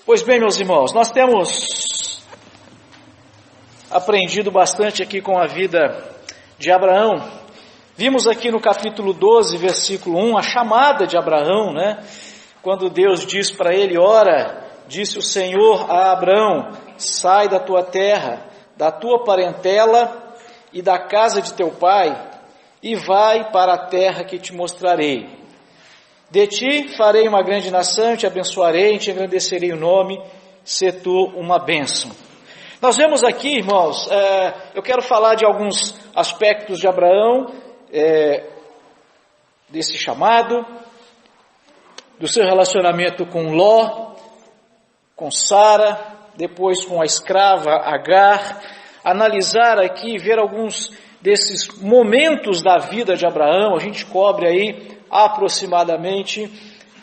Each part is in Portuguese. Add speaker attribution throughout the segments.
Speaker 1: Pois bem, meus irmãos, nós temos aprendido bastante aqui com a vida de Abraão. Vimos aqui no capítulo 12, versículo 1, a chamada de Abraão, né? Quando Deus diz para ele: ora, disse o Senhor a Abraão, sai da tua terra, da tua parentela e da casa de teu pai, e vai para a terra que te mostrarei. De ti farei uma grande nação, te abençoarei, te engrandecerei o nome, se tu uma bênção. Nós vemos aqui, irmãos, eu quero falar de alguns aspectos de Abraão, desse chamado, do seu relacionamento com Ló, com Sara, depois com a escrava Agar, analisar aqui, ver alguns desses momentos da vida de Abraão. A gente cobre aí aproximadamente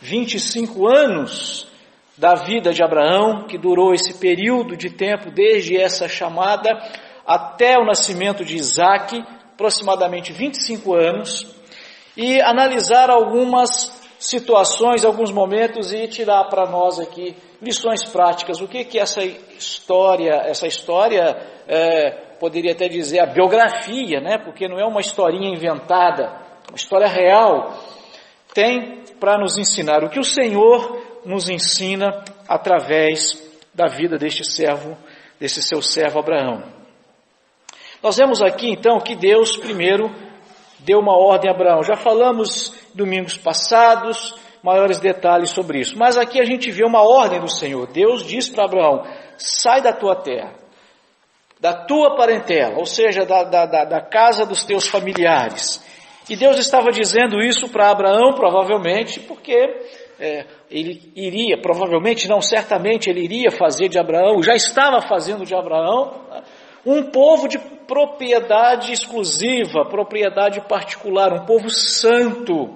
Speaker 1: 25 anos da vida de Abraão, que durou esse período de tempo, desde essa chamada até o nascimento de Isaque, aproximadamente 25 anos, e analisar algumas situações, alguns momentos e tirar para nós aqui lições práticas. O que essa história poderia até dizer a biografia, né? Porque não é uma historinha inventada, uma história real, tem para nos ensinar, o que o Senhor nos ensina através da vida deste seu servo Abraão. Nós vemos aqui então que Deus primeiro deu uma ordem a Abraão. Já falamos domingos passados, maiores detalhes sobre isso, mas aqui a gente vê uma ordem do Senhor. Deus diz para Abraão: sai da tua terra, da tua parentela, ou seja, da casa dos teus familiares. E Deus estava dizendo isso para Abraão, provavelmente, porque ele iria, provavelmente não, certamente ele iria fazer de Abraão, já estava fazendo de Abraão, um povo de propriedade exclusiva, propriedade particular, um povo santo.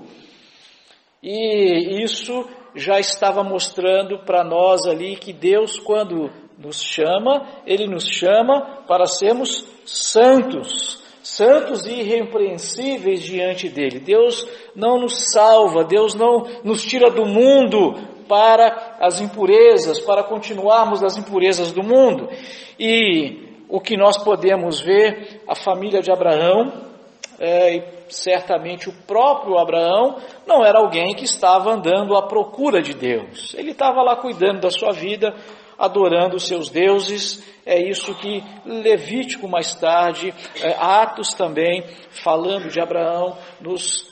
Speaker 1: E isso já estava mostrando para nós ali que Deus, quando nos chama, Ele nos chama para sermos santos, santos e irrepreensíveis diante dEle. Deus não nos salva, Deus não nos tira do mundo para as impurezas, para continuarmos nas impurezas do mundo. E o que nós podemos ver, a família de Abraão, e certamente o próprio Abraão, não era alguém que estava andando à procura de Deus. Ele estava lá cuidando da sua vida, adorando os seus deuses. É isso que Levítico mais tarde, Atos também, falando de Abraão, nos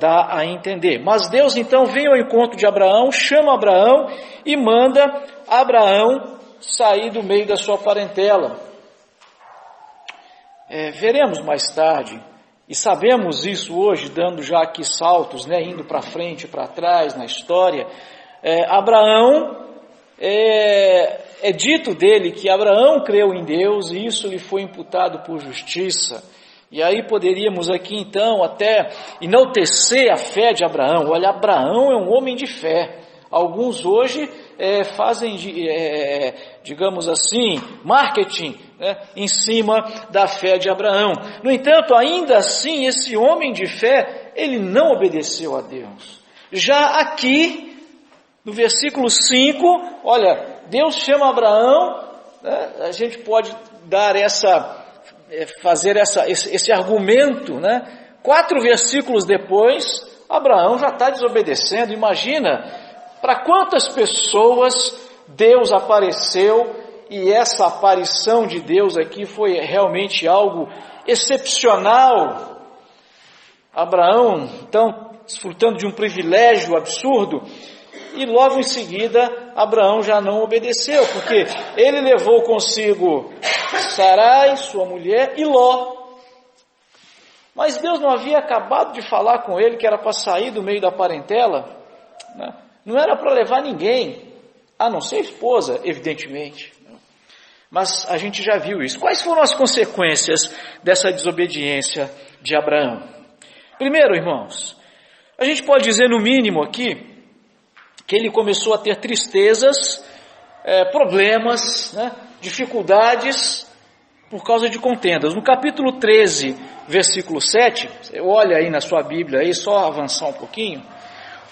Speaker 1: dá a entender. Mas Deus então vem ao encontro de Abraão, chama Abraão e manda Abraão sair do meio da sua parentela. Veremos mais tarde, e sabemos isso hoje, dando já aqui saltos, né, indo para frente e para trás na história. Abraão, é dito dele que Abraão creu em Deus e isso lhe foi imputado por justiça. E aí poderíamos aqui então até enaltecer a fé de Abraão. Olha, Abraão é um homem de fé. Alguns hoje fazem, digamos assim, marketing, né, em cima da fé de Abraão. No entanto, ainda assim, esse homem de fé, ele não obedeceu a Deus. Já aqui, no versículo 5, olha, Deus chama Abraão, né, a gente pode dar fazer esse argumento, né? 4 versículos depois, Abraão já está desobedecendo. Imagina para quantas pessoas Deus apareceu, e essa aparição de Deus aqui foi realmente algo excepcional. Abraão, então, desfrutando de um privilégio absurdo, e logo em seguida Abraão já não obedeceu, porque ele levou consigo Sarai, sua mulher, e Ló. Mas Deus não havia acabado de falar com ele que era para sair do meio da parentela, né? Não era para levar ninguém, a não ser a esposa, evidentemente. Mas a gente já viu isso. Quais foram as consequências dessa desobediência de Abraão? Primeiro, irmãos, a gente pode dizer no mínimo aqui, que ele começou a ter tristezas, problemas, né, dificuldades por causa de contendas. No capítulo 13, versículo 7, você olha aí na sua Bíblia, aí, só avançar um pouquinho.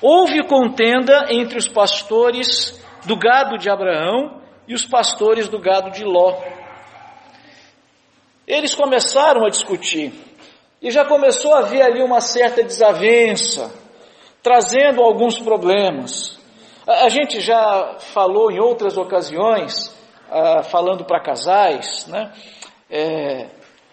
Speaker 1: Houve contenda entre os pastores do gado de Abraão e os pastores do gado de Ló. Eles começaram a discutir e já começou a haver ali uma certa desavença, trazendo alguns problemas. A gente já falou em outras ocasiões, falando para casais, né?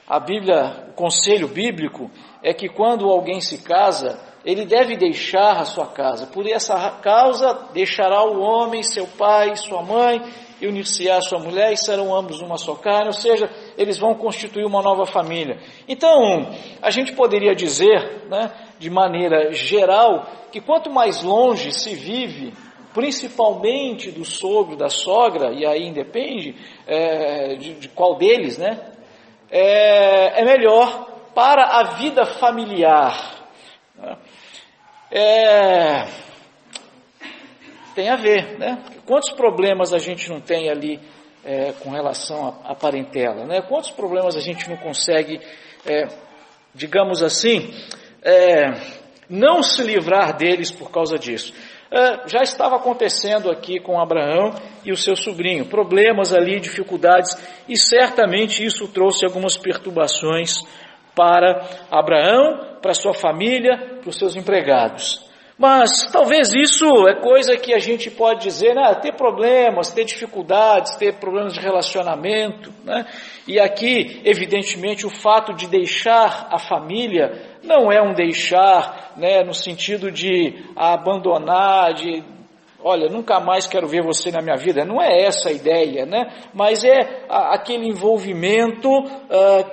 Speaker 1: A Bíblia, o conselho bíblico é que quando alguém se casa, ele deve deixar a sua casa. Por essa causa, deixará o homem, seu pai, sua mãe, e unir-se-á a sua mulher, e serão ambos uma só carne, ou seja, eles vão constituir uma nova família. Então, a gente poderia dizer, né, de maneira geral, que quanto mais longe se vive, principalmente do sogro, da sogra, e aí independe de qual deles, né, é melhor para a vida familiar. Tem a ver, né? Quantos problemas a gente não tem ali com relação à parentela, né? Quantos problemas a gente não consegue, digamos assim, não se livrar deles por causa disso. Já estava acontecendo aqui com Abraão e o seu sobrinho, problemas ali, dificuldades, e certamente isso trouxe algumas perturbações para Abraão, para sua família, para os seus empregados. Mas talvez isso é coisa que a gente pode dizer, né? Ter problemas, ter dificuldades, ter problemas de relacionamento, né? E aqui, evidentemente, o fato de deixar a família não é um deixar, né, no sentido de abandonar, de, olha, nunca mais quero ver você na minha vida. Não é essa a ideia, né? Mas é aquele envolvimento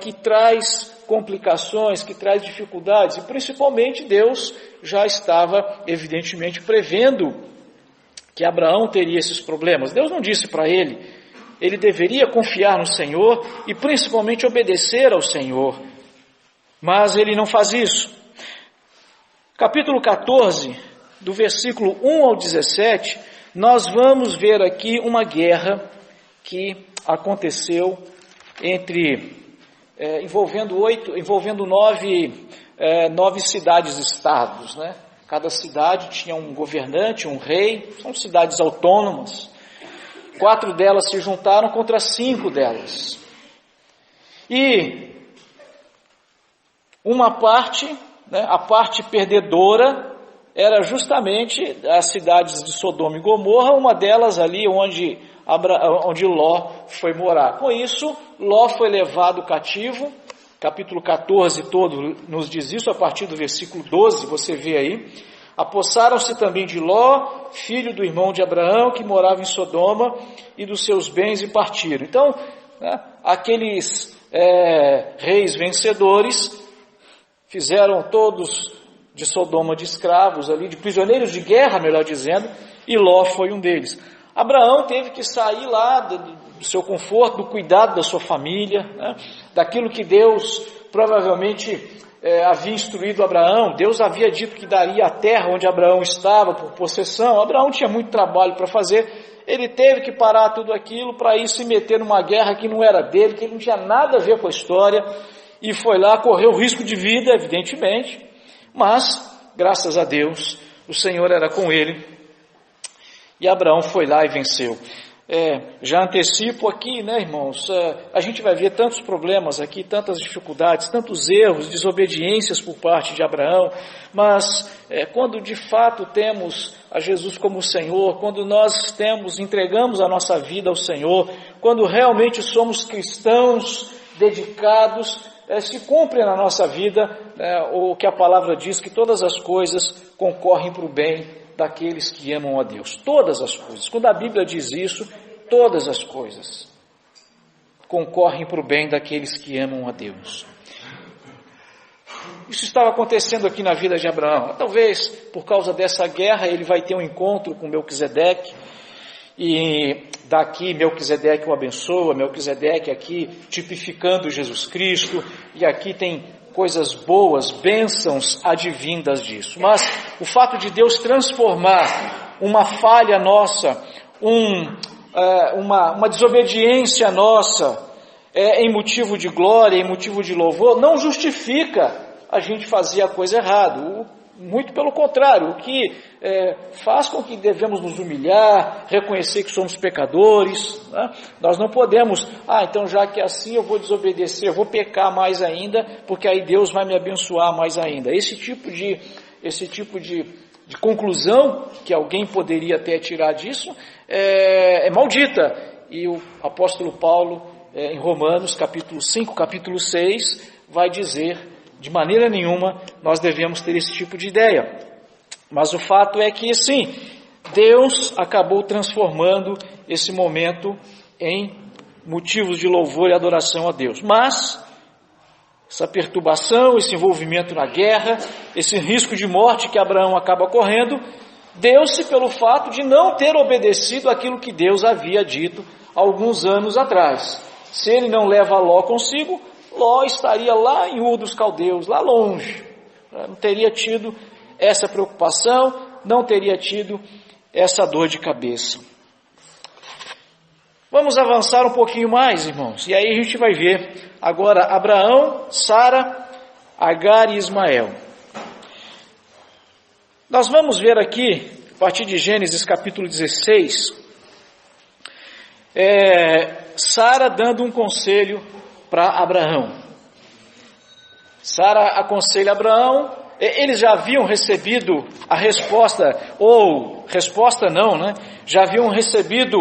Speaker 1: que traz complicações, que traz dificuldades, e principalmente Deus já estava evidentemente prevendo que Abraão teria esses problemas. Deus não disse para ele deveria confiar no Senhor e principalmente obedecer ao Senhor, mas ele não faz isso. Capítulo 14, do versículo 1 ao 17, nós vamos ver aqui uma guerra que aconteceu envolvendo nove cidades-estados, né? Cada cidade tinha um governante, um rei, são cidades autônomas. 4 delas se juntaram contra 5 delas. E uma parte, né, a parte perdedora, era justamente as cidades de Sodoma e Gomorra, uma delas ali onde Ló foi morar. Com isso, Ló foi levado cativo, capítulo 14 todo nos diz isso, a partir do versículo 12, você vê aí. Apossaram-se também de Ló, filho do irmão de Abraão, que morava em Sodoma, e dos seus bens e partiram. Então, né, aqueles reis vencedores fizeram todos de Sodoma de escravos ali, de prisioneiros de guerra, melhor dizendo, e Ló foi um deles. Abraão teve que sair lá do seu conforto, do cuidado da sua família, né, daquilo que Deus provavelmente havia instruído Abraão. Deus havia dito que daria a terra onde Abraão estava por possessão. Abraão tinha muito trabalho para fazer, ele teve que parar tudo aquilo para ir se meter numa guerra que não era dele, que ele não tinha nada a ver com a história, e foi lá, correu risco de vida, evidentemente, mas, graças a Deus, o Senhor era com ele, e Abraão foi lá e venceu. Já antecipo aqui, né, irmãos, a gente vai ver tantos problemas aqui, tantas dificuldades, tantos erros, desobediências por parte de Abraão, mas quando de fato temos a Jesus como Senhor, quando nós entregamos a nossa vida ao Senhor, quando realmente somos cristãos dedicados, se cumpre na nossa vida o que a palavra diz, que todas as coisas concorrem para o bem daqueles que amam a Deus. Todas as coisas. Quando a Bíblia diz isso, todas as coisas concorrem para o bem daqueles que amam a Deus. Isso estava acontecendo aqui na vida de Abraão. Talvez por causa dessa guerra ele vai ter um encontro com Melquisedeque, e daqui Melquisedeque o abençoa, Melquisedeque aqui tipificando Jesus Cristo, e aqui tem coisas boas, bênçãos advindas disso. Mas o fato de Deus transformar uma falha nossa, uma desobediência nossa em motivo de glória, em motivo de louvor, não justifica a gente fazer a coisa errada. Muito pelo contrário, o que faz com que devemos nos humilhar, reconhecer que somos pecadores, né? Nós não podemos, então já que é assim eu vou desobedecer, eu vou pecar mais ainda, porque aí Deus vai me abençoar mais ainda. Esse tipo de conclusão que alguém poderia até tirar disso é maldita. E o apóstolo Paulo, em Romanos capítulo 5, capítulo 6, vai dizer: de maneira nenhuma nós devemos ter esse tipo de ideia. Mas o fato é que, sim, Deus acabou transformando esse momento em motivos de louvor e adoração a Deus. Mas essa perturbação, esse envolvimento na guerra, esse risco de morte que Abraão acaba correndo, deu-se pelo fato de não ter obedecido aquilo que Deus havia dito alguns anos atrás. Se ele não leva Ló consigo, Ló estaria lá em Ur dos Caldeus, lá longe. Não teria tido essa preocupação, não teria tido essa dor de cabeça. Vamos avançar um pouquinho mais, irmãos, e aí a gente vai ver agora Abraão, Sara, Agar e Ismael. Nós vamos ver aqui, a partir de Gênesis capítulo 16, Sara dando um conselho para Abraão. Sara aconselha Abraão. Eles já haviam recebido a resposta, ou resposta não, né? Já haviam recebido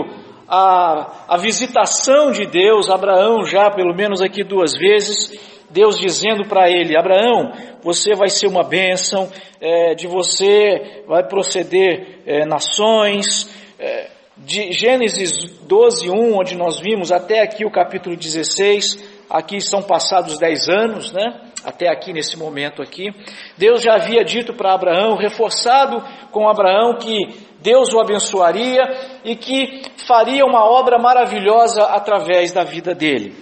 Speaker 1: a visitação de Deus, Abraão já pelo menos aqui 2 vezes, Deus dizendo para ele: Abraão, você vai ser uma bênção, de você vai proceder nações. De Gênesis 12:1, onde nós vimos até aqui o capítulo 16, aqui são passados 10 anos, né? Até aqui nesse momento aqui, Deus já havia dito para Abraão, reforçado com Abraão, que Deus o abençoaria e que faria uma obra maravilhosa através da vida dele.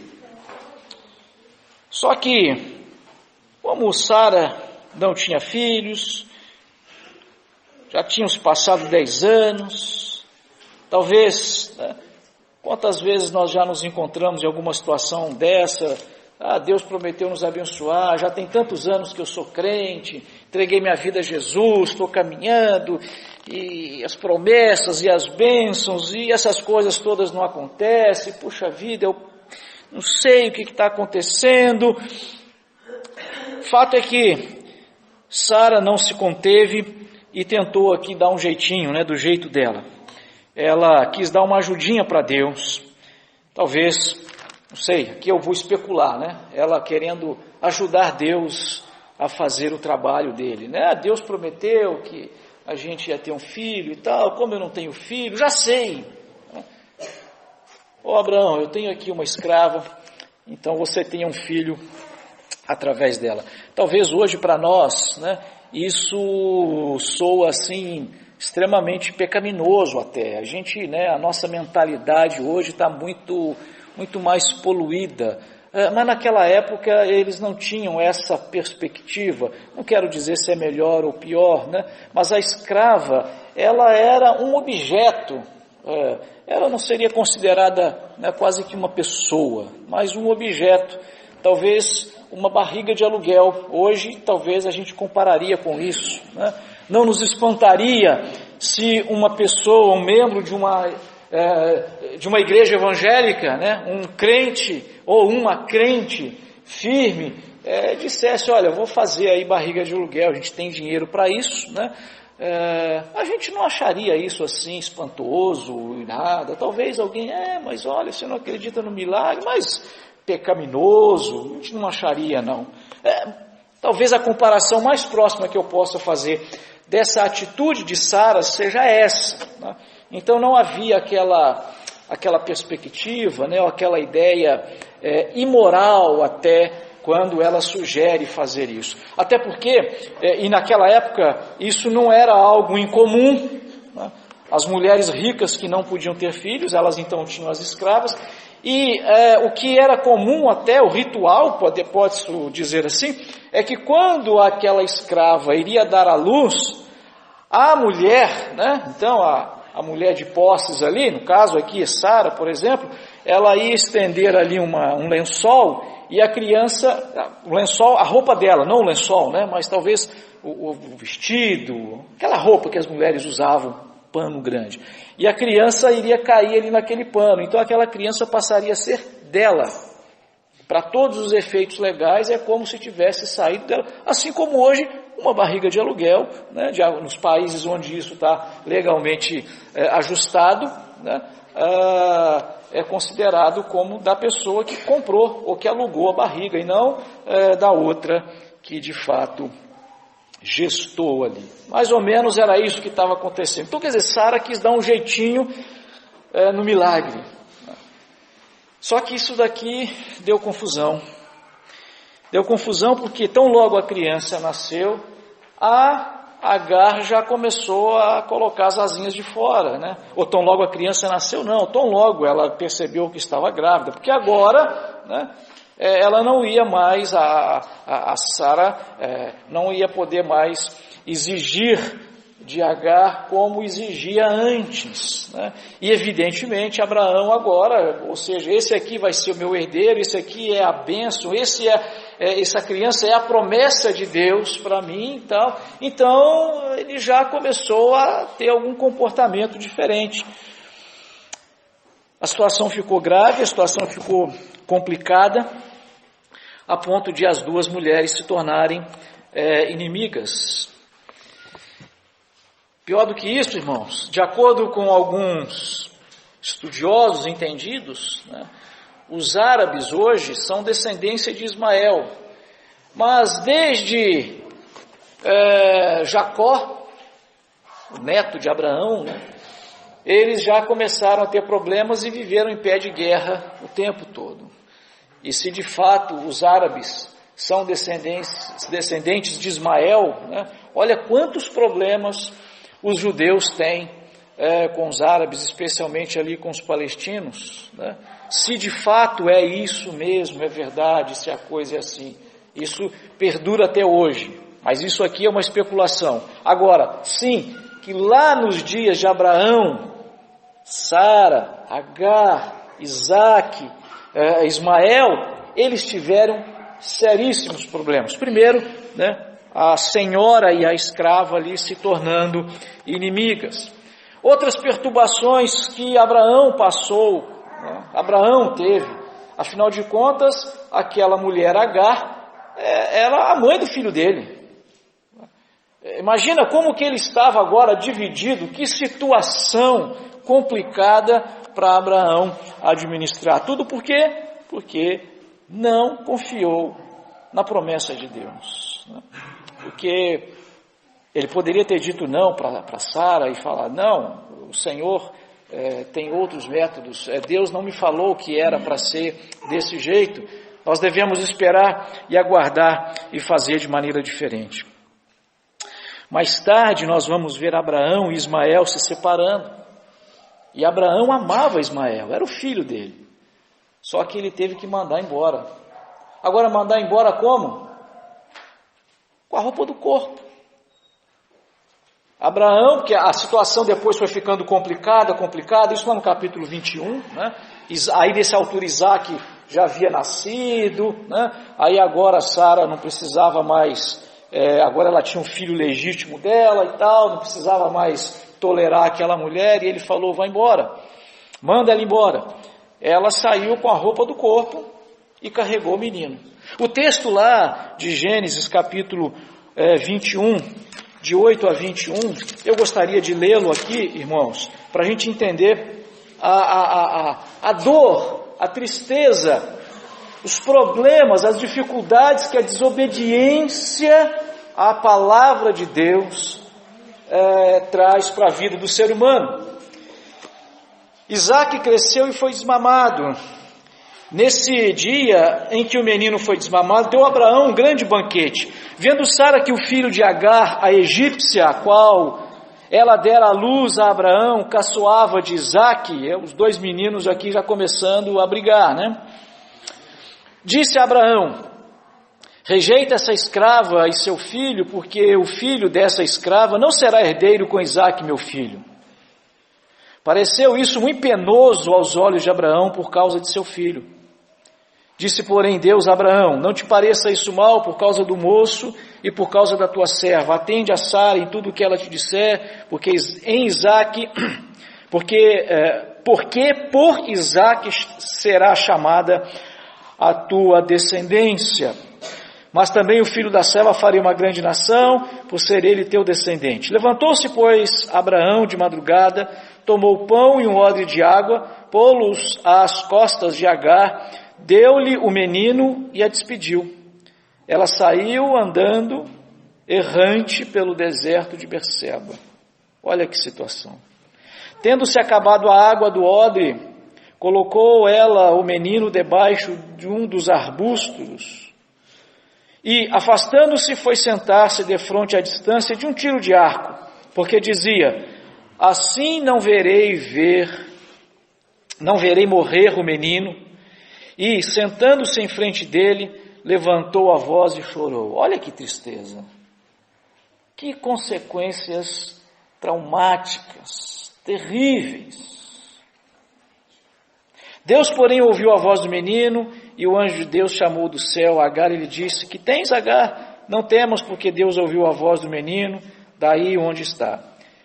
Speaker 1: Só que, como Sara não tinha filhos, já tinham se passado 10 anos, talvez, né, quantas vezes nós já nos encontramos em alguma situação dessa? Deus prometeu nos abençoar, já tem tantos anos que eu sou crente, entreguei minha vida a Jesus, estou caminhando, e as promessas e as bênçãos, e essas coisas todas não acontecem, puxa vida, eu não sei o que está acontecendo. O fato é que Sara não se conteve e tentou aqui dar um jeitinho, né, do jeito dela. Ela quis dar uma ajudinha para Deus, talvez, não sei, aqui eu vou especular, né? Ela querendo ajudar Deus a fazer o trabalho dele, né? Deus prometeu que a gente ia ter um filho e tal, como eu não tenho filho, já sei. Abraão, eu tenho aqui uma escrava, então você tenha um filho através dela. Talvez hoje para nós, né, isso soa assim extremamente pecaminoso até. A gente, né, a nossa mentalidade hoje está muito mais poluída, mas naquela época eles não tinham essa perspectiva. Não quero dizer se é melhor ou pior, né? Mas a escrava, ela era um objeto, ela não seria considerada, né, quase que uma pessoa, mas um objeto, talvez uma barriga de aluguel. Hoje talvez a gente compararia com isso, né? Não nos espantaria se uma pessoa, um membro de uma igreja evangélica, né, um crente ou uma crente firme, dissesse: olha, eu vou fazer aí barriga de aluguel, a gente tem dinheiro para isso, né? A gente não acharia isso assim espantoso e nada. Talvez alguém, mas olha, você não acredita no milagre, mas pecaminoso, a gente não acharia não. Talvez a comparação mais próxima que eu possa fazer dessa atitude de Sara seja essa, né? Então não havia aquela perspectiva, né, ou aquela ideia imoral até quando ela sugere fazer isso. Até porque, e naquela época, isso não era algo incomum, né? As mulheres ricas que não podiam ter filhos, elas então tinham as escravas, e o que era comum até, o ritual, pode-se dizer assim, é que quando aquela escrava iria dar à luz, a mulher, né, então a mulher de posses ali, no caso aqui Sara, por exemplo, ela ia estender ali um lençol, e a criança, o lençol, a roupa dela, não o lençol, né, mas talvez o vestido, aquela roupa que as mulheres usavam, pano grande, e a criança iria cair ali naquele pano, então aquela criança passaria a ser dela. Para todos os efeitos legais, é como se tivesse saído dela, assim como hoje uma barriga de aluguel, né, nos países onde isso está legalmente ajustado, né, é considerado como da pessoa que comprou ou que alugou a barriga, e não da outra que de fato gestou ali. Mais ou menos era isso que estava acontecendo. Então, quer dizer, Sara quis dar um jeitinho no milagre. Só que isso daqui deu confusão. Deu confusão porque tão logo a criança nasceu, a Agar já começou a colocar as asinhas de fora, né? Ou tão logo a criança nasceu, não, tão logo ela percebeu que estava grávida, porque agora, né, ela não ia mais, a Sara não ia poder mais exigir de Agar como exigia antes, né? E evidentemente Abraão agora, ou seja, esse aqui vai ser o meu herdeiro, esse aqui é a bênção, essa criança é a promessa de Deus para mim e tal. Então ele já começou a ter algum comportamento diferente. A situação ficou grave, a situação ficou complicada, a ponto de as duas mulheres se tornarem inimigas. Pior do que isso, irmãos, de acordo com alguns estudiosos entendidos, né, os árabes hoje são descendência de Ismael, mas desde Jacó, o neto de Abraão, né, eles já começaram a ter problemas e viveram em pé de guerra o tempo todo. E se de fato os árabes são descendentes de Ismael, né, olha quantos problemas os judeus têm com os árabes, especialmente ali com os palestinos, né? Se de fato é isso mesmo, é verdade, se a coisa é assim, isso perdura até hoje, mas isso aqui é uma especulação. Agora, sim, que lá nos dias de Abraão, Sara, Agar, Isaac, Ismael, eles tiveram seríssimos problemas. Primeiro, né, a senhora e a escrava ali se tornando inimigas. Outras perturbações que Abraão passou, né, Abraão teve, afinal de contas, aquela mulher Agar era a mãe do filho dele. Imagina como que ele estava agora dividido, que situação complicada para Abraão administrar. Tudo por quê? Porque não confiou na promessa de Deus, né? Porque ele poderia ter dito não para Sara e falar, não, o Senhor tem outros métodos, Deus não me falou que era para ser desse jeito, nós devemos esperar e aguardar e fazer de maneira diferente. Mais tarde nós vamos ver Abraão e Ismael se separando, e Abraão amava Ismael, era o filho dele, só que ele teve que mandar embora. Agora mandar embora como? Com a roupa do corpo. Abraão, porque a situação depois foi ficando complicada, isso lá no capítulo 21, né? Aí nessa altura Isaac já havia nascido, né? Aí agora Sara não precisava mais, agora ela tinha um filho legítimo dela e tal, não precisava mais tolerar aquela mulher, e ele falou, vai embora, manda ela embora. Ela saiu com a roupa do corpo e carregou o menino. O texto lá de Gênesis capítulo 21, de 8 a 21, eu gostaria de lê-lo aqui, irmãos, para a gente entender a dor, a tristeza, os problemas, as dificuldades que a desobediência à palavra de Deus traz para a vida do ser humano. Isaac cresceu e foi desmamado. Nesse dia em que o menino foi desmamado, deu Abraão um grande banquete. Vendo Sara que o filho de Agar, a egípcia, a qual ela dera a luz a Abraão, caçoava de Isaac, os dois meninos aqui já começando a brigar, né? Disse a Abraão, rejeita essa escrava e seu filho, porque o filho dessa escrava não será herdeiro com Isaac, meu filho. Pareceu isso muito penoso aos olhos de Abraão por causa de seu filho. Disse, porém, Deus a Abraão, não te pareça isso mal por causa do moço e por causa da tua serva. Atende a Sara em tudo o que ela te disser, porque por Isaque será chamada a tua descendência. Mas também o filho da serva faria uma grande nação, por ser ele teu descendente. Levantou-se, pois, Abraão de madrugada, tomou pão e um odre de água, pô-los às costas de Agar, deu-lhe o menino e a despediu. Ela saiu andando, errante pelo deserto de Berseba. Olha que situação. Tendo-se acabado a água do odre, colocou ela o menino debaixo de um dos arbustos e, afastando-se, foi sentar-se defronte à distância de um tiro de arco, porque dizia, assim não verei morrer o menino. E, sentando-se em frente dele, levantou a voz e chorou. Olha que tristeza. Que consequências traumáticas, terríveis. Deus, porém, ouviu a voz do menino, e o anjo de Deus chamou do céu Agar e lhe disse, que tens, Agar? Não temas, porque Deus ouviu a voz do menino, daí onde está.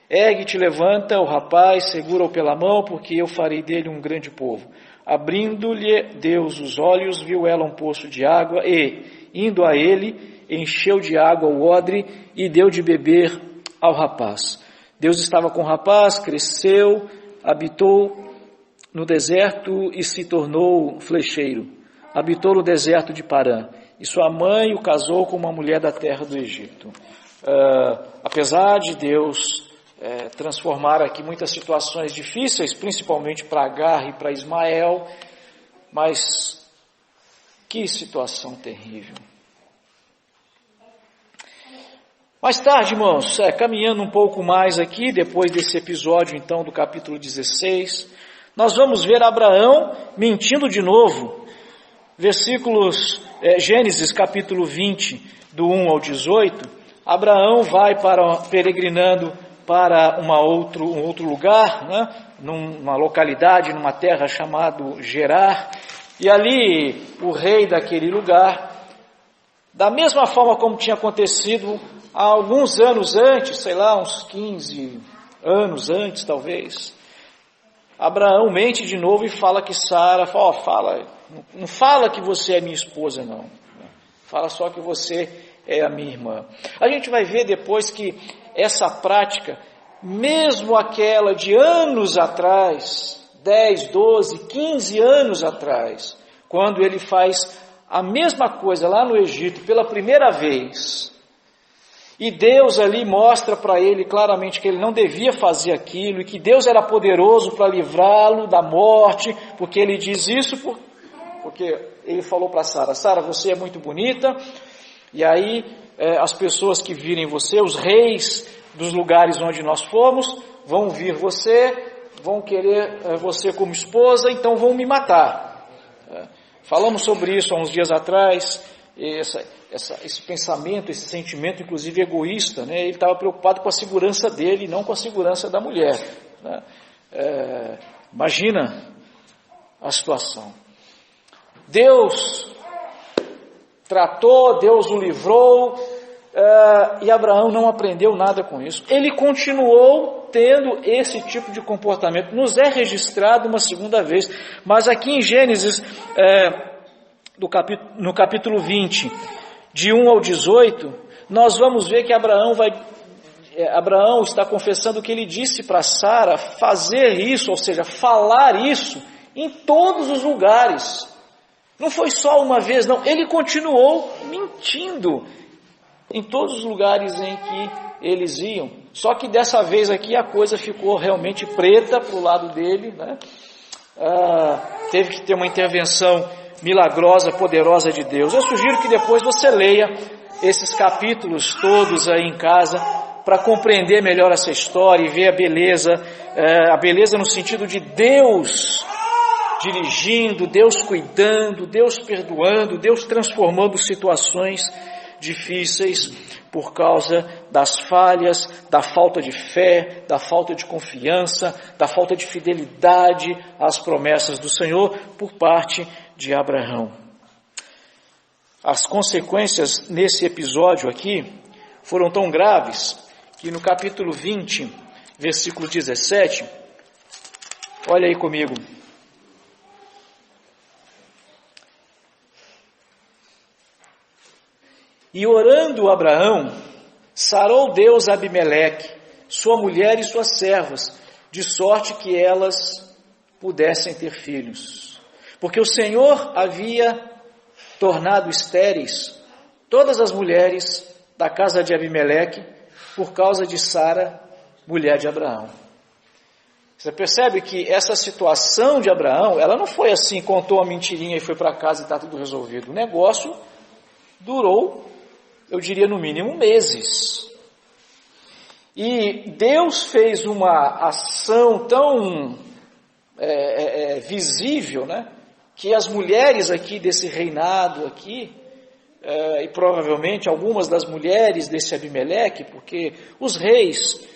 Speaker 1: Ergue-te, levanta o rapaz, segura-o pela mão, porque eu farei dele um grande povo. Abrindo-lhe Deus os olhos, viu ela um poço de água e, indo a ele, encheu de água o odre e deu de beber ao rapaz. Deus estava com o rapaz, cresceu, habitou no deserto e se tornou flecheiro. Habitou no deserto de Parã. E sua mãe o casou com uma mulher da terra do Egito. Apesar de Deus transformar aqui muitas situações difíceis, principalmente para Agar e para Ismael, mas que situação terrível. Mais tarde, irmãos, caminhando um pouco mais aqui, depois desse episódio então do capítulo 16, nós vamos ver Abraão mentindo de novo. Gênesis capítulo 20, do 1 ao 18, Abraão vai peregrinando para um outro lugar, né? Numa localidade, numa terra chamada Gerar, e ali o rei daquele lugar, da mesma forma como tinha acontecido há alguns anos antes, sei lá, uns 15 anos antes talvez, Abraão mente de novo e fala que Sara, não fala que você é minha esposa não, fala só que você é a minha irmã. A gente vai ver depois que essa prática, mesmo aquela de anos atrás, 10, 12, 15 anos atrás, quando ele faz a mesma coisa lá no Egito pela primeira vez, e Deus ali mostra para ele claramente que ele não devia fazer aquilo, e que Deus era poderoso para livrá-lo da morte, porque ele diz isso, porque ele falou para Sara, Sara, você é muito bonita, e aí as pessoas que virem você, os reis dos lugares onde nós fomos, vão vir você, vão querer você como esposa, então vão me matar. Falamos sobre isso há uns dias atrás, esse pensamento, esse sentimento, inclusive egoísta, né? Ele estava preocupado com a segurança dele, não com a segurança da mulher, né? Imagina a situação. Deus tratou, Deus o livrou, e Abraão não aprendeu nada com isso. Ele continuou tendo esse tipo de comportamento. Nos é registrado uma segunda vez, mas aqui em Gênesis, no capítulo 20, de 1 ao 18, nós vamos ver que Abraão está confessando que ele disse para Sara fazer isso, ou seja, falar isso em todos os lugares. Não foi só uma vez, não. Ele continuou mentindo em todos os lugares em que eles iam. Só que dessa vez aqui a coisa ficou realmente preta para o lado dele, né? Teve que ter uma intervenção milagrosa, poderosa de Deus. Eu sugiro que depois você leia esses capítulos todos aí em casa, para compreender melhor essa história e ver a beleza no sentido de Deus dirigindo, Deus cuidando, Deus perdoando, Deus transformando situações difíceis por causa das falhas, da falta de fé, da falta de confiança, da falta de fidelidade às promessas do Senhor por parte de Abraão. As consequências nesse episódio aqui foram tão graves que no capítulo 20, versículo 17, olha aí comigo. E orando Abraão, sarou Deus a Abimeleque, sua mulher e suas servas, de sorte que elas pudessem ter filhos. Porque o Senhor havia tornado estéreis todas as mulheres da casa de Abimeleque, por causa de Sara, mulher de Abraão. Você percebe que essa situação de Abraão, ela não foi assim, contou uma mentirinha e foi para casa e está tudo resolvido. O negócio durou, eu diria no mínimo meses. E Deus fez uma ação tão visível, né, que as mulheres aqui desse reinado aqui, e provavelmente algumas das mulheres desse Abimeleque, porque os reis,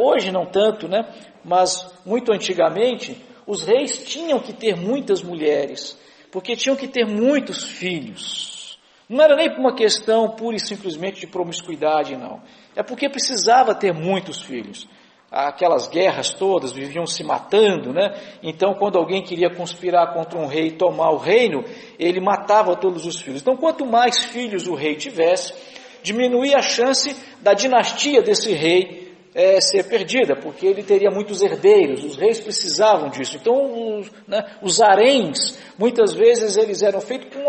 Speaker 1: hoje não tanto, né, mas muito antigamente, os reis tinham que ter muitas mulheres, porque tinham que ter muitos filhos. Não era nem por uma questão pura e simplesmente de promiscuidade, não. É porque precisava ter muitos filhos. Aquelas guerras todas, viviam se matando, né? Então, quando alguém queria conspirar contra um rei e tomar o reino, ele matava todos os filhos. Então, quanto mais filhos o rei tivesse, diminuía a chance da dinastia desse rei ser perdida, porque ele teria muitos herdeiros, os reis precisavam disso. Então, os haréns, muitas vezes, eles eram feitos com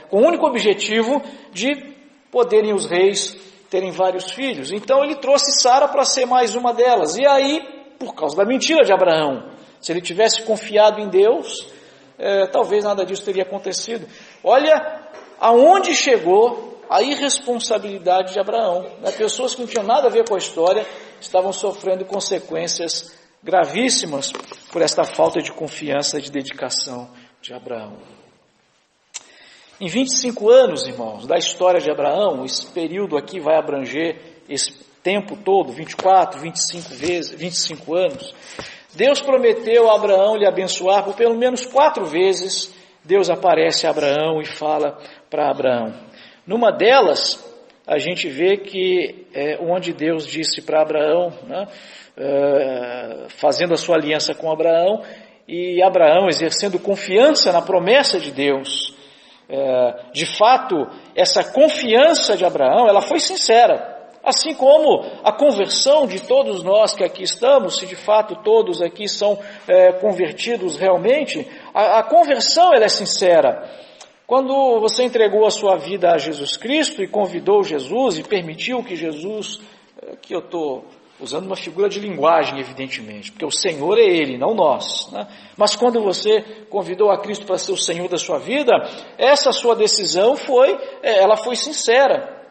Speaker 1: com o único objetivo de poderem os reis terem vários filhos. Então, ele trouxe Sara para ser mais uma delas. E aí, por causa da mentira de Abraão, se ele tivesse confiado em Deus, talvez nada disso teria acontecido. Olha aonde chegou a irresponsabilidade de Abraão. Pessoas que não tinham nada a ver com a história estavam sofrendo consequências gravíssimas por esta falta de confiança e de dedicação de Abraão. Em 25 anos, irmãos, da história de Abraão, esse período aqui vai abranger esse tempo todo, 24, 25 anos, Deus prometeu a Abraão lhe abençoar por pelo menos 4 vezes. Deus aparece a Abraão e fala para Abraão. Numa delas, a gente vê que onde Deus disse para Abraão, né, fazendo a sua aliança com Abraão, e Abraão exercendo confiança na promessa de Deus. De fato, essa confiança de Abraão, ela foi sincera. Assim como a conversão de todos nós que aqui estamos, se de fato todos aqui são convertidos realmente, a conversão ela é sincera. Quando você entregou a sua vida a Jesus Cristo e convidou Jesus e permitiu que Jesus, que eu estou usando uma figura de linguagem evidentemente, porque o Senhor é Ele, não nós, né? Mas quando você convidou a Cristo para ser o Senhor da sua vida, essa sua decisão foi sincera.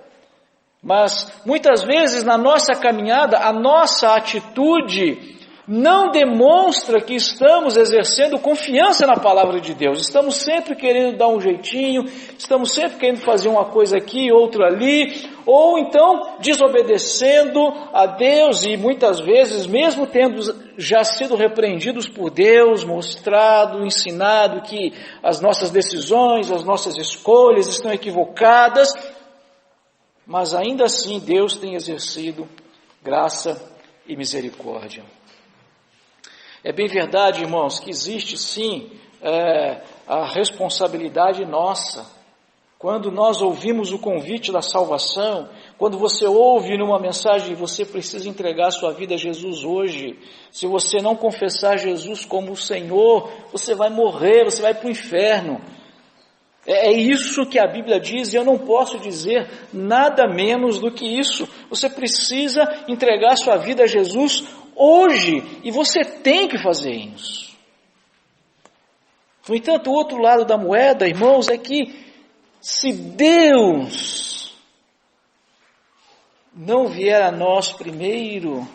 Speaker 1: Mas muitas vezes na nossa caminhada, a nossa atitude não demonstra que estamos exercendo confiança na palavra de Deus. Estamos sempre querendo dar um jeitinho, estamos sempre querendo fazer uma coisa aqui, outra ali, ou então desobedecendo a Deus e muitas vezes, mesmo tendo já sido repreendidos por Deus, mostrado, ensinado que as nossas decisões, as nossas escolhas estão equivocadas, mas ainda assim Deus tem exercido graça e misericórdia. É bem verdade, irmãos, que existe sim a responsabilidade nossa. Quando nós ouvimos o convite da salvação, quando você ouve numa mensagem, você precisa entregar sua vida a Jesus hoje. Se você não confessar Jesus como o Senhor, você vai morrer, você vai para o inferno. É isso que a Bíblia diz e eu não posso dizer nada menos do que isso. Você precisa entregar sua vida a Jesus hoje e você tem que fazer isso. No entanto, o outro lado da moeda, irmãos, é que se Deus não vier a nós primeiro,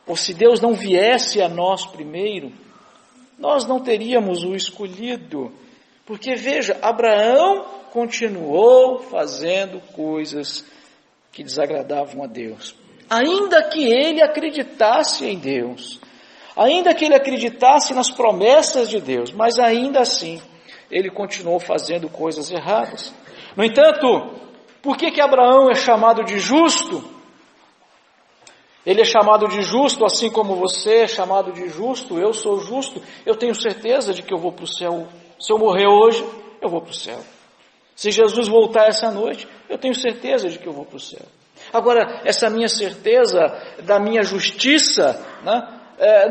Speaker 1: ou se Deus não viesse a nós primeiro, nós não teríamos o escolhido. Porque veja, Abraão continuou fazendo coisas que desagradavam a Deus. Ainda que ele acreditasse em Deus, ainda que ele acreditasse nas promessas de Deus, mas ainda assim, ele continuou fazendo coisas erradas. No entanto, por que Abraão é chamado de justo? Ele é chamado de justo, assim como você é chamado de justo, eu sou justo, eu tenho certeza de que eu vou para o céu. Se eu morrer hoje, eu vou para o céu. Se Jesus voltar essa noite, eu tenho certeza de que eu vou para o céu. Agora, essa minha certeza da minha justiça,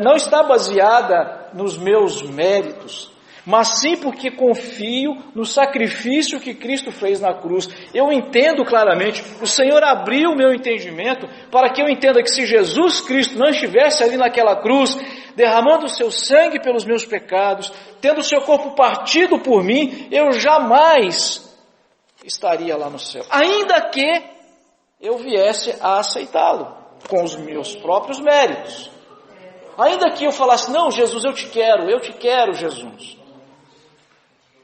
Speaker 1: não está baseada nos meus méritos, mas sim porque confio no sacrifício que Cristo fez na cruz. Eu entendo claramente, o Senhor abriu o meu entendimento para que eu entenda que se Jesus Cristo não estivesse ali naquela cruz, derramando o seu sangue pelos meus pecados, tendo o seu corpo partido por mim, eu jamais estaria lá no céu, ainda que eu viesse a aceitá-lo com os meus próprios méritos. Ainda que eu falasse, não, Jesus, eu te quero, Jesus.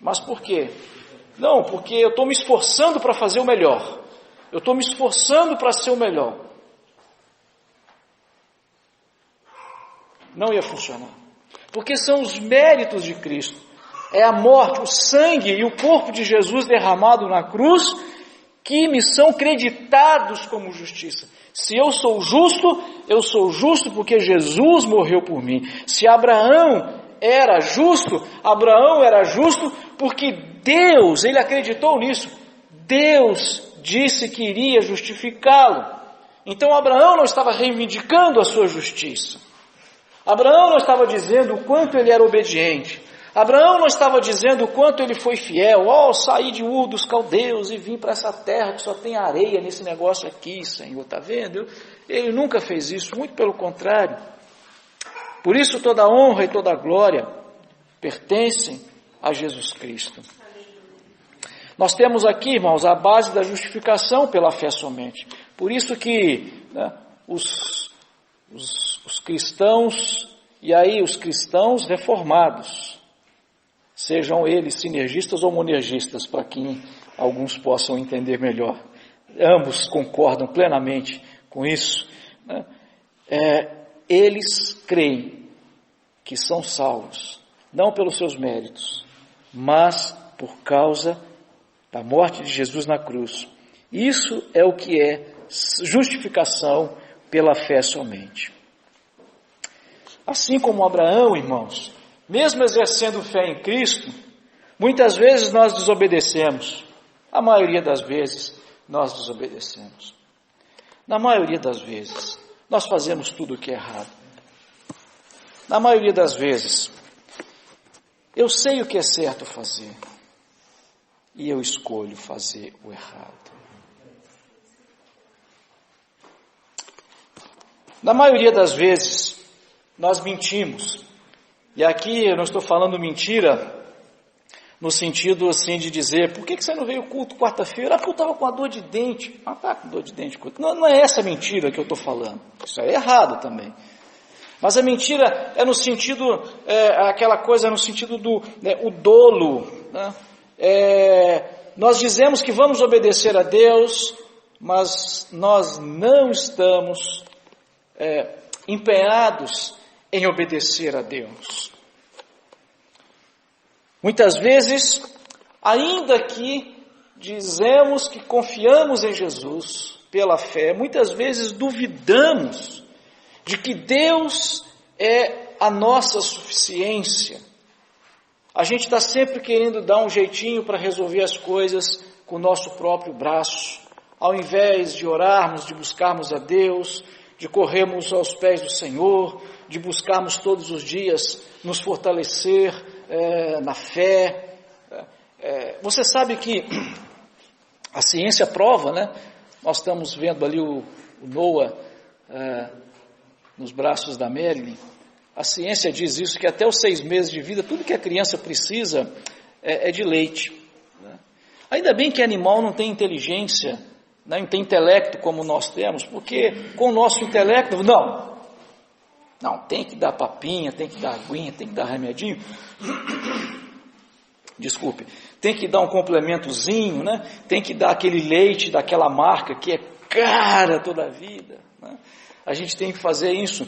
Speaker 1: Mas por quê? Não, porque eu estou me esforçando para fazer o melhor. Eu estou me esforçando para ser o melhor. Não ia funcionar. Porque são os méritos de Cristo. É a morte, o sangue e o corpo de Jesus derramado na cruz que me são creditados como justiça. Se eu sou justo porque Jesus morreu por mim. Se Abraão era justo porque Deus, ele acreditou nisso. Deus disse que iria justificá-lo. Então Abraão não estava reivindicando a sua justiça. Abraão não estava dizendo o quanto ele era obediente. Abraão não estava dizendo o quanto ele foi fiel. Saí de Ur dos Caldeus e vim para essa terra que só tem areia nesse negócio aqui, Senhor, está vendo? Ele nunca fez isso, muito pelo contrário. Por isso toda a honra e toda a glória pertencem a Jesus Cristo. Nós temos aqui, irmãos, a base da justificação pela fé somente. Por isso que os cristãos, e aí os cristãos reformados, sejam eles sinergistas ou monergistas, para que alguns possam entender melhor, ambos concordam plenamente com isso, eles creem que são salvos, não pelos seus méritos, mas por causa da morte de Jesus na cruz. Isso é o que é justificação pela fé somente. Assim como Abraão, irmãos, mesmo exercendo fé em Cristo, muitas vezes nós desobedecemos. A maioria das vezes nós desobedecemos. Na maioria das vezes nós fazemos tudo o que é errado. Na maioria das vezes eu sei o que é certo fazer e eu escolho fazer o errado. Na maioria das vezes nós mentimos. E aqui eu não estou falando mentira no sentido assim de dizer, por que você não veio ao culto quarta-feira? Porque eu estava com a dor de dente. Está com dor de dente. Não é essa mentira que eu estou falando. Isso é errado também. Mas a mentira é no sentido, aquela coisa no sentido do o dolo. Nós dizemos que vamos obedecer a Deus, mas nós não estamos empenhados em obedecer a Deus. Muitas vezes, ainda que dizemos que confiamos em Jesus pela fé, muitas vezes duvidamos de que Deus é a nossa suficiência. A gente está sempre querendo dar um jeitinho para resolver as coisas com o nosso próprio braço, ao invés de orarmos, de buscarmos a Deus, de corrermos aos pés do Senhor, de buscarmos todos os dias nos fortalecer na fé. Você sabe que a ciência prova, né? Nós estamos vendo ali o Noah nos braços da Marilyn. A ciência diz isso, que até os 6 meses de vida, tudo que a criança precisa é de leite. Ainda bem que animal não tem inteligência, não tem intelecto como nós temos, porque com o nosso intelecto, não, tem que dar papinha, tem que dar aguinha, tem que dar remedinho. desculpe, tem que dar um complementozinho, né? Tem que dar aquele leite daquela marca que é cara toda a vida, né? A gente tem que fazer isso.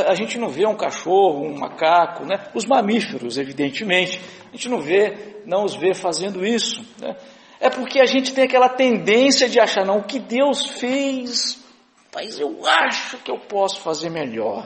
Speaker 1: A gente não vê um cachorro, um macaco, né? Os mamíferos, evidentemente, a gente não os vê fazendo isso, né? É porque a gente tem aquela tendência de achar, não, o que Deus fez, mas eu acho que eu posso fazer melhor.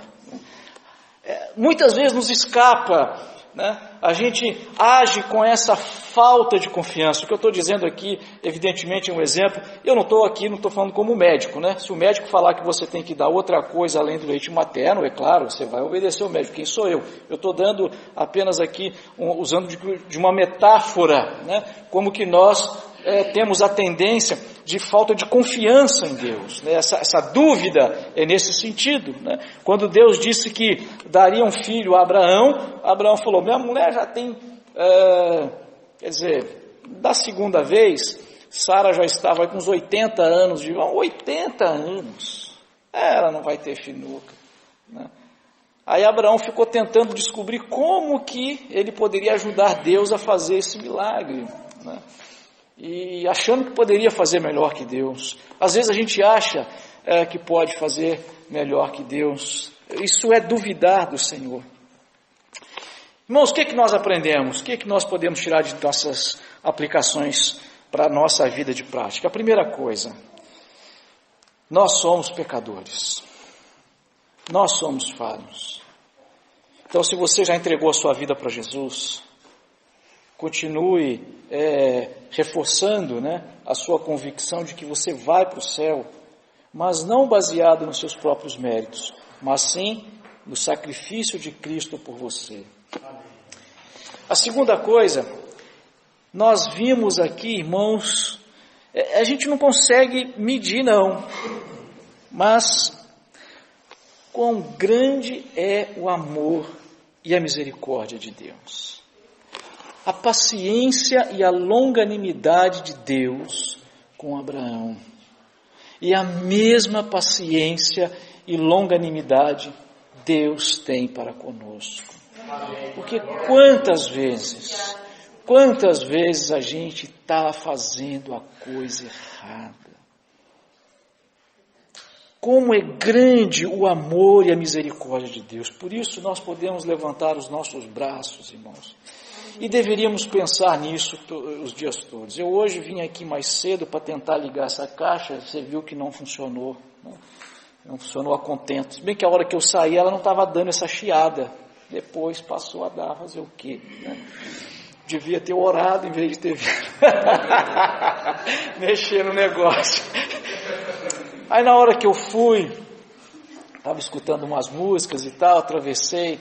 Speaker 1: Muitas vezes nos escapa, né? A gente age com essa falta de confiança. O que eu estou dizendo aqui, evidentemente, é um exemplo. Eu não estou falando como médico, né? Se o médico falar que você tem que dar outra coisa além do leite materno, é claro, você vai obedecer o médico. Quem sou eu? Eu estou dando apenas aqui, usando de uma metáfora, né? Como que nós temos a tendência de falta de confiança em Deus, né? Essa dúvida é nesse sentido, né? Quando Deus disse que daria um filho a Abraão, Abraão falou, minha mulher já tem, da segunda vez, Sara já estava com uns 80 anos, 80 anos, ela não vai ter filho nunca, né? Aí Abraão ficou tentando descobrir como que ele poderia ajudar Deus a fazer esse milagre, né? E achando que poderia fazer melhor que Deus. Às vezes a gente acha que pode fazer melhor que Deus. Isso é duvidar do Senhor. Irmãos, o que é que nós aprendemos? O que é que nós podemos tirar de nossas aplicações para a nossa vida de prática? A primeira coisa, nós somos pecadores. Nós somos falhos. Então, se você já entregou a sua vida para Jesus, continue reforçando, né, a sua convicção de que você vai para o céu, mas não baseado nos seus próprios méritos, mas sim no sacrifício de Cristo por você. A segunda coisa, nós vimos aqui, irmãos, a gente não consegue medir não, mas quão grande é o amor e a misericórdia de Deus. A paciência e a longanimidade de Deus com Abraão. E a mesma paciência e longanimidade Deus tem para conosco. Porque quantas vezes a gente está fazendo a coisa errada. Como é grande o amor e a misericórdia de Deus. Por isso nós podemos levantar os nossos braços, irmãos. E deveríamos pensar nisso os dias todos. Eu hoje vim aqui mais cedo para tentar ligar essa caixa, você viu que não funcionou, né? Não funcionou a contento. Se bem que a hora que eu saí ela não estava dando essa chiada, depois passou a dar, fazer o quê, né? Devia ter orado em vez de ter mexer no negócio. Aí na hora que eu fui, estava escutando umas músicas e tal, atravessei.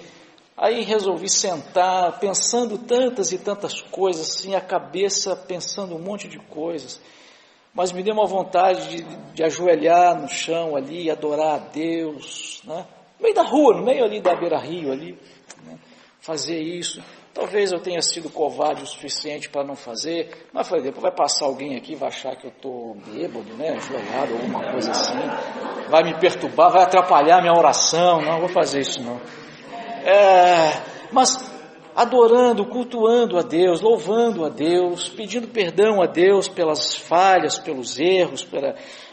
Speaker 1: Aí resolvi sentar, pensando tantas e tantas coisas, assim, a cabeça pensando um monte de coisas. Mas me deu uma vontade de ajoelhar no chão ali, adorar a Deus, né? No meio da rua, no meio ali da beira-rio ali, né? Fazer isso. Talvez eu tenha sido covarde o suficiente para não fazer, mas falei, depois vai passar alguém aqui, vai achar que eu estou bêbado, né? Ajoelhado, alguma coisa assim. Vai me perturbar, vai atrapalhar a minha oração. Não vou fazer isso não. Mas adorando, cultuando a Deus, louvando a Deus, pedindo perdão a Deus pelas falhas, pelos erros,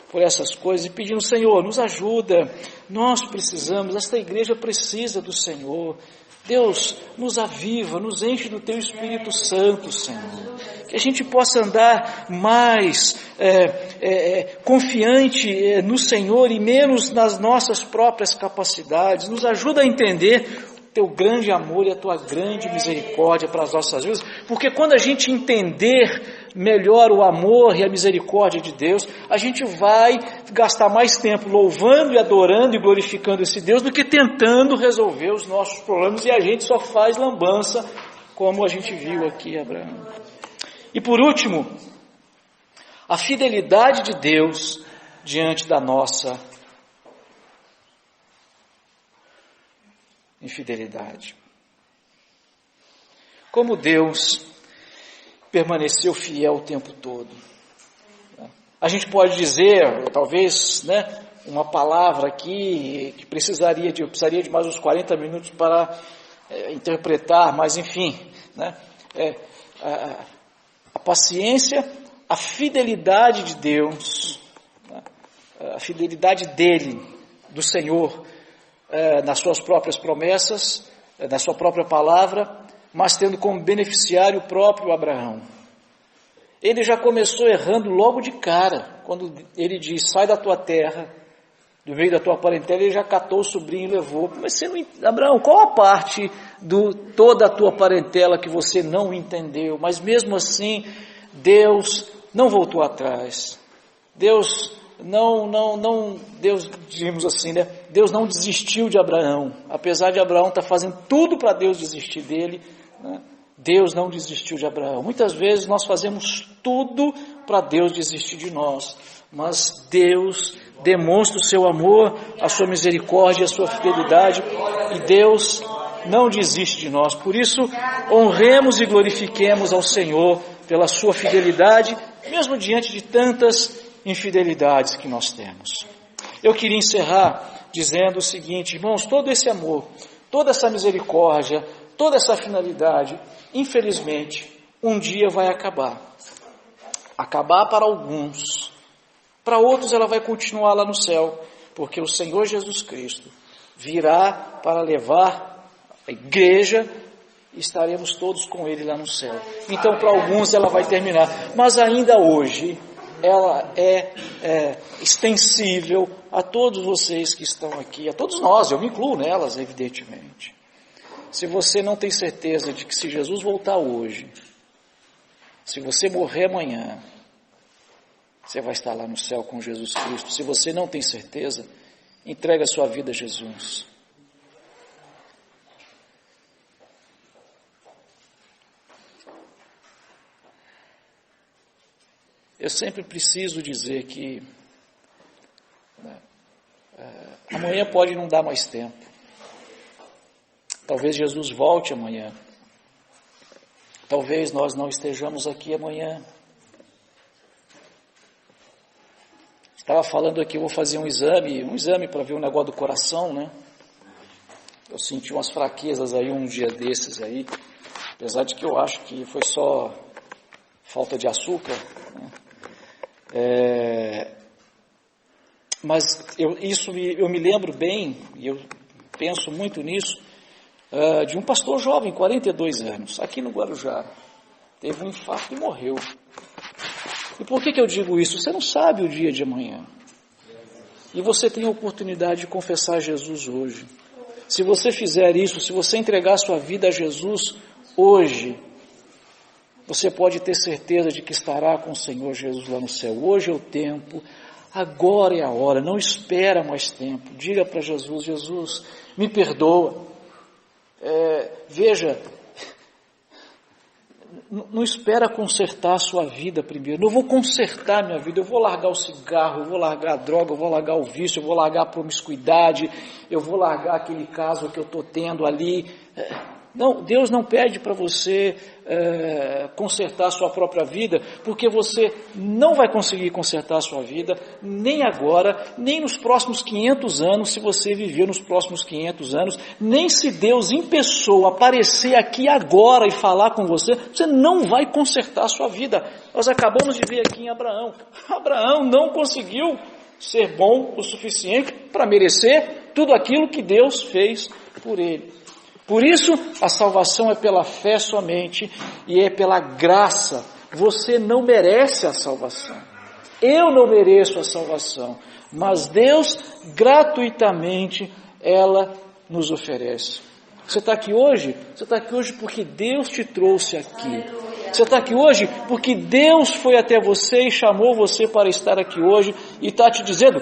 Speaker 1: por essas coisas, e pedindo, Senhor, nos ajuda, nós precisamos, esta igreja precisa do Senhor. Deus, nos aviva, nos enche do Teu Espírito Santo, Senhor. Que a gente possa andar mais confiante no Senhor e menos nas nossas próprias capacidades. Nos ajuda a entender Teu grande amor e a Tua grande misericórdia para as nossas vidas. Porque quando a gente entender melhor o amor e a misericórdia de Deus, a gente vai gastar mais tempo louvando e adorando e glorificando esse Deus do que tentando resolver os nossos problemas, e a gente só faz lambança, como a gente viu aqui, Abraão. E por último, a fidelidade de Deus diante da nossa infidelidade. Como Deus permaneceu fiel o tempo todo. A gente pode dizer, talvez, né, uma palavra aqui que precisaria de mais uns 40 minutos para interpretar, mas enfim, né, a paciência, a fidelidade de Deus, a fidelidade dele, do Senhor, nas suas próprias promessas, na sua própria palavra, mas tendo como beneficiário o próprio Abraão. Ele já começou errando logo de cara, quando ele diz, sai da tua terra, do meio da tua parentela, ele já catou o sobrinho e levou. Mas você não, Abraão, qual a parte de toda a tua parentela que você não entendeu? Mas mesmo assim, Deus não voltou atrás. Deus digamos assim, né? Deus não desistiu de Abraão. Apesar de Abraão estar fazendo tudo para Deus desistir dele, né? Deus não desistiu de Abraão. Muitas vezes nós fazemos tudo para Deus desistir de nós, mas Deus demonstra o seu amor, a sua misericórdia, a sua fidelidade, e Deus não desiste de nós. Por isso, honremos e glorifiquemos ao Senhor pela sua fidelidade, mesmo diante de tantas infidelidades que nós temos. Eu queria encerrar dizendo o seguinte, irmãos, todo esse amor, toda essa misericórdia, toda essa finalidade, infelizmente, um dia vai acabar. Acabar para alguns. Para outros ela vai continuar lá no céu, porque o Senhor Jesus Cristo virá para levar a igreja e estaremos todos com Ele lá no céu. Então, para alguns ela vai terminar, mas ainda hoje ela é extensível a todos vocês que estão aqui, a todos nós, eu me incluo nelas, evidentemente. Se você não tem certeza de que se Jesus voltar hoje, se você morrer amanhã, você vai estar lá no céu com Jesus Cristo. Se você não tem certeza, entregue a sua vida a Jesus. Eu sempre preciso dizer que amanhã pode não dar mais tempo. Talvez Jesus volte amanhã. Talvez nós não estejamos aqui amanhã. Estava falando aqui, eu vou fazer um exame para ver o negócio do coração, né? Eu senti umas fraquezas aí um dia desses aí, apesar de que eu acho que foi só falta de açúcar, né? Mas eu me lembro bem, e eu penso muito nisso, de um pastor jovem, 42 anos, aqui no Guarujá, teve um infarto e morreu. E por que eu digo isso? Você não sabe o dia de amanhã. E você tem a oportunidade de confessar Jesus hoje. Se você fizer isso, se você entregar sua vida a Jesus hoje, você pode ter certeza de que estará com o Senhor Jesus lá no céu. Hoje é o tempo, agora é a hora, não espera mais tempo. Diga para Jesus, Jesus, me perdoa. Veja, não espera consertar a sua vida primeiro. Não vou consertar minha vida, eu vou largar o cigarro, eu vou largar a droga, eu vou largar o vício, eu vou largar a promiscuidade, eu vou largar aquele caso que eu estou tendo ali. Não, Deus não pede para você consertar a sua própria vida, porque você não vai conseguir consertar a sua vida, nem agora, nem nos próximos 500 anos, se você viver nos próximos 500 anos, nem se Deus em pessoa aparecer aqui agora e falar com você, você não vai consertar a sua vida. Nós acabamos de ver aqui em Abraão. Abraão não conseguiu ser bom o suficiente para merecer tudo aquilo que Deus fez por ele. Por isso, a salvação é pela fé somente e é pela graça. Você não merece a salvação. Eu não mereço a salvação. Mas Deus, gratuitamente, ela nos oferece. Você está aqui hoje? Você está aqui hoje porque Deus te trouxe aqui. Você está aqui hoje porque Deus foi até você e chamou você para estar aqui hoje e está te dizendo,